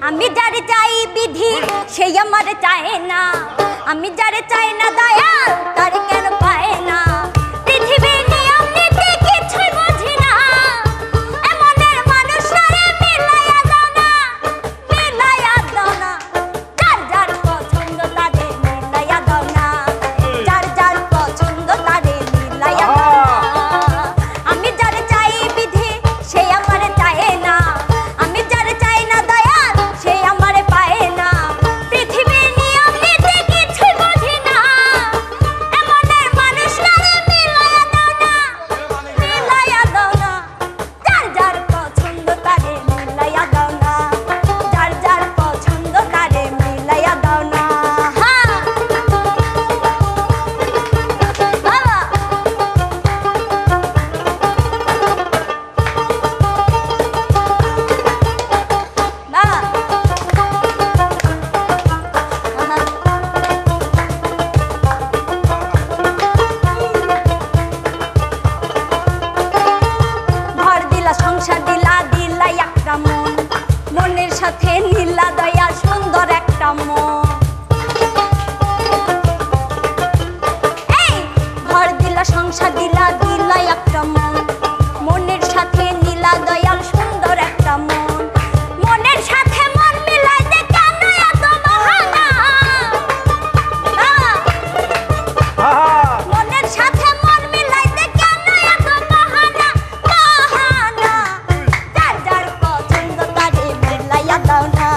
আমি যারে চাই বিধি সেই আমার চায় না, আমি যারে চাই না দয়াল তারে কেন পায় না। পৃথিবীর নিয়ম নীতি কিছুই বুঝি না, এমনের মানুষের মিলাইয়া দাও না, মিলাইয়া দাও না। যার যার পছন্দ তারে মিলাইয়া দাও না, যার যার পছন্দ তারে মিলাইয়া দাও না। আমি যারে চাই বিধি সেই আমার চায় না, আমি যারে চাই না দয়াল সেই আমারে পায় না। পৃথিবীর নিয়ম নীতি কিছুই বুঝি না, এমনের মানুষের মিলাইয়া দাও না, মিলাইয়া দাও না। যার যার পছন্দ তারে মিলাইয়া দাও না, যার যার পছন্দ তারে মিলাইয়া দাও না। হ্যাঁ বাবা ঘর দিলা সংসার দিলা, দিলা একটা মন, মনের সাথে নীলা দয়া সুন্দর একটা মন। এই ঘর দিলা সংসার দিলা, দিলা একটা মন, মনের সাথে নীলা দয়াল সুন্দর একটা মন। মনের সাথে মন মিলাইতে কেন এত বাহানা? মনের সাথে মন মিলাইতে কেন এত বাহানা? বাহানা। যার যার পছন্দ তারে মিলাইয়া দাও না,